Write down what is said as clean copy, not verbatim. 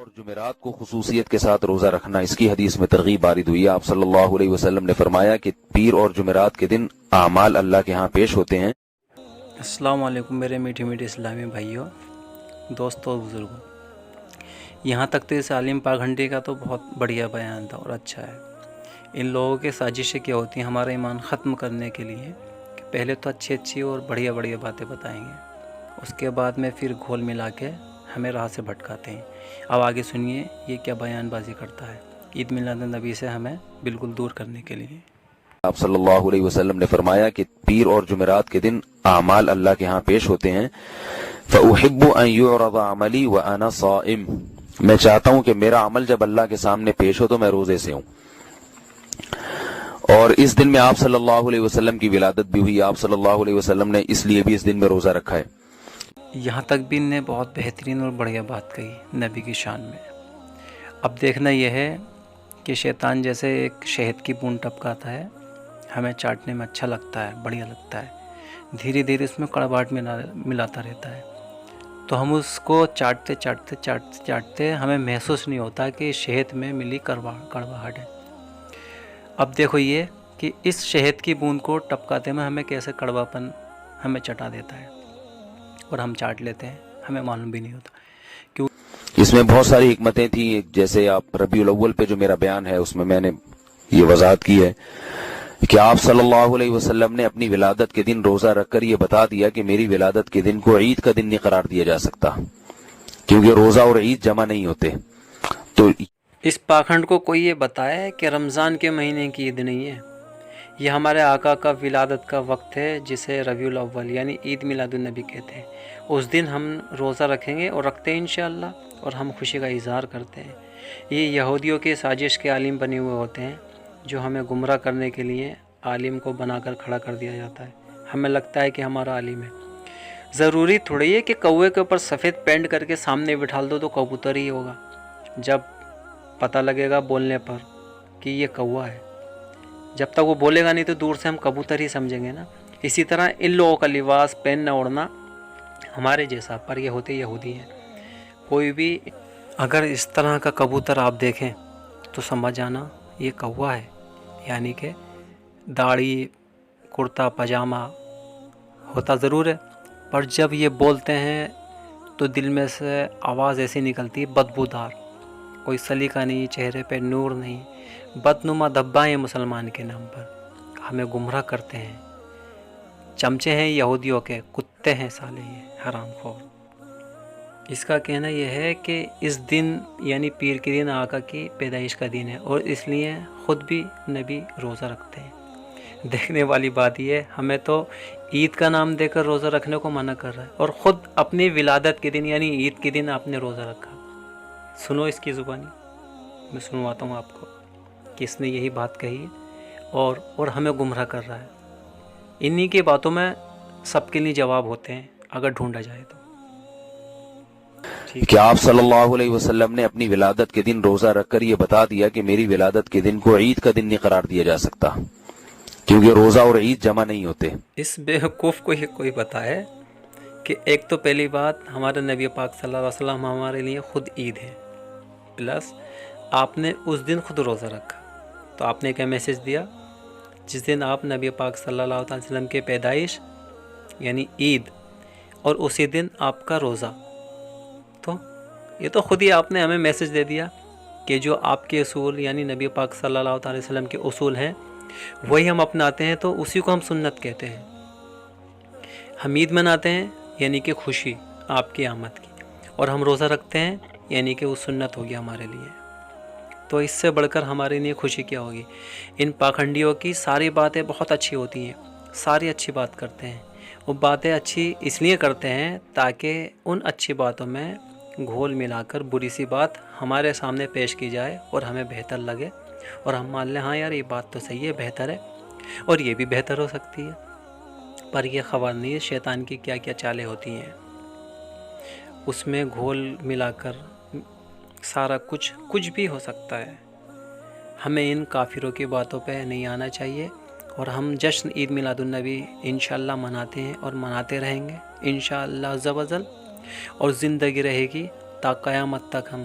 اور جمعرات کو خصوصیت کے ساتھ روزہ رکھنا، اس کی حدیث میں ترغیب وارد ہوئی ہے۔ آپ صلی اللہ علیہ وسلم نے فرمایا کہ پیر اور جمعرات کے دن اعمال اللہ کے ہاں پیش ہوتے ہیں۔ السلام علیکم میرے میٹھے میٹھے اسلامی بھائیوں، دوستوں، بزرگوں۔ یہاں تک تو اس عالم پاکھنڈی کا تو بہت بڑھیا بیان تھا اور اچھا ہے۔ ان لوگوں کی سازشیں کیا ہوتی ہیں ہمارا ایمان ختم کرنے کے لیے کہ پہلے تو اچھی اور بڑھیا باتیں بتائیں گے، اس کے بعد میں پھر گھول ملا کے ہمیں راہ سے بھٹکاتے ہیں۔ اب آگے سنیے یہ کیا بیان بازی کرتا ہے عید میلاد النبی سے ہمیں بالکل دور کرنے کے لیے۔ آپ صلی اللہ علیہ وسلم نے فرمایا کہ پیر اور جمعرات کے دن اعمال اللہ کے ہاں پیش ہوتے ہیں۔ فَأُحِبُّ أَن يُعْرَضَ عَمَلِي وَأَنَا صَائِمٌ، میں چاہتا ہوں کہ میرا عمل جب اللہ کے سامنے پیش ہو تو میں روزے سے ہوں۔ اور اس دن میں آپ صلی اللہ علیہ وسلم کی ولادت بھی ہوئی۔ آپ صلی اللہ علیہ وسلم نے اس لیے بھی اس دن میں روزہ رکھا ہے۔ یہاں تک بھی ان نے بہت بہترین اور بڑھیا بات کہی نبی کی شان میں۔ اب دیکھنا یہ ہے کہ شیطان جیسے ایک شہد کی بوند ٹپکاتا ہے، ہمیں چاٹنے میں اچھا لگتا ہے، بڑھیا لگتا ہے، دھیرے دھیرے اس میں کڑواہٹ ملاتا رہتا ہے، تو ہم اس کو چاٹتے ہمیں محسوس نہیں ہوتا کہ شہد میں ملی کڑواہٹ ہے۔ اب دیکھو یہ کہ اس شہد کی بوند کو ٹپکاتے میں ہمیں کیسے کڑواپن ہمیں چٹا دیتا ہے اور ہم چاٹ لیتے ہیں، ہمیں معلوم بھی نہیں ہوتا۔ اس میں بہت ساری حکمتیں تھیں، جیسے آپ ربیع الاول پہ جو میرا بیان ہے اس میں نے یہ وضاحت کی ہے کہ آپ صلی اللہ علیہ وسلم نے اپنی ولادت کے دن روزہ رکھ کر یہ بتا دیا کہ میری ولادت کے دن کو عید کا دن نہیں قرار دیا جا سکتا، کیونکہ روزہ اور عید جمع نہیں ہوتے۔ تو اس پاکھنڈ کو کوئی یہ بتایا کہ رمضان کے مہینے کی عید نہیں ہے، یہ ہمارے آقا کا ولادت کا وقت ہے جسے ربیع الاول یعنی عید میلاد النبی کہتے ہیں۔ اس دن ہم روزہ رکھیں گے اور رکھتے ہیں انشاءاللہ، اور ہم خوشی کا اظہار کرتے ہیں۔ یہ یہودیوں کے سازش کے عالم بنے ہوئے ہوتے ہیں جو ہمیں گمراہ کرنے کے لیے عالم کو بنا کر کھڑا کر دیا جاتا ہے۔ ہمیں لگتا ہے کہ ہمارا عالم ہے۔ ضروری تھوڑی ہے کہ کوے کے اوپر سفید پینٹ کر کے سامنے بٹھال دو تو کبوتر ہی ہوگا، جب پتہ لگے گا بولنے پر کہ یہ کوا ہے۔ جب تک وہ بولے گا نہیں تو دور سے ہم کبوتر ہی سمجھیں گے نا۔ اسی طرح ان لوگوں کا لباس پہننا اوڑھنا ہمارے جیسا، پر یہ ہوتے یہودی ہیں۔ کوئی بھی اگر اس طرح کا کبوتر آپ دیکھیں تو سمجھ جانا یہ کوا ہے، یعنی کہ داڑھی کرتا پاجامہ ہوتا ضرور ہے، پر جب یہ بولتے ہیں تو دل میں سے آواز ایسی نکلتی ہے بدبودار، کوئی سلیقہ نہیں، چہرے پہ نور نہیں، بدنما دھبا ہیں مسلمان کے نام پر، ہمیں گمراہ کرتے ہیں، چمچے ہیں یہودیوں کے، کتے ہیں سالے یہ حرام خور۔ اس کا کہنا یہ ہے کہ اس دن یعنی پیر کے دن آقا کی پیدائش کا دن ہے، اور اس لیے خود بھی نبی روزہ رکھتے ہیں۔ دیکھنے والی بات یہ ہے ہمیں تو عید کا نام دے کر روزہ رکھنے کو منع کر رہا ہے، اور خود اپنی ولادت کے دن یعنی عید کے دن آپ نے روزہ رکھا۔ سنو اس کی زبانی، میں سنواتا ہوں آپ کو کہ اس نے یہی بات کہی اور ہمیں گمراہ کر رہا ہے۔ انہی کی باتوں میں سب کے لیے جواب ہوتے ہیں اگر ڈھونڈا جائے تو۔ کہ آپ صلی اللہ علیہ وسلم نے اپنی ولادت کے دن روزہ رکھ کر یہ بتا دیا کہ میری ولادت کے دن کو عید کا دن نہیں قرار دیا جا سکتا، کیونکہ روزہ اور عید جمع نہیں ہوتے۔ اس بیوقوف کو یہ کوئی بتائے کہ ایک تو پہلی بات ہمارے نبی پاک صلی اللہ علیہ وسلم ہمارے لیے خود عید ہے، پلس آپ نے اس دن خود روزہ رکھا، تو آپ نے کیا میسج دیا؟ جس دن آپ نبی پاک صلی اللہ علیہ وسلم کے پیدائش یعنی عید، اور اسی دن آپ کا روزہ، تو یہ تو خود ہی آپ نے ہمیں میسج دے دیا کہ جو آپ کے اصول یعنی نبی پاک صلی اللہ علیہ وسلم کے اصول ہیں وہی ہم اپناتے ہیں، تو اسی کو ہم سنت کہتے ہیں۔ ہم عید مناتے ہیں یعنی کہ خوشی آپ کی آمد کی، اور ہم روزہ رکھتے ہیں یعنی کہ وہ سنت ہوگی ہمارے لیے، تو اس سے بڑھ کر ہمارے لیے خوشی کیا ہوگی؟ ان پاکھنڈیوں کی ساری باتیں بہت اچھی ہوتی ہیں، ساری اچھی بات کرتے ہیں، وہ باتیں اچھی اس لیے کرتے ہیں تاکہ ان اچھی باتوں میں گھول ملا کر بری سی بات ہمارے سامنے پیش کی جائے اور ہمیں بہتر لگے، اور ہم مان لیں ہاں یار یہ بات تو صحیح ہے، بہتر ہے، اور یہ بھی بہتر ہو سکتی ہے۔ پر یہ خبر نہیں شیطان کی کیا کیا چالیں ہوتی ہیں، اس میں گھول ملا کر سارا کچھ بھی ہو سکتا ہے۔ ہمیں ان کافروں کی باتوں پہ نہیں آنا چاہیے، اور ہم جشن عید میلاد النبی انشاءاللہ مناتے ہیں اور مناتے رہیں گے انشاءاللہ عز و جل، اور زندگی رہے گی تا قیامت تک ہم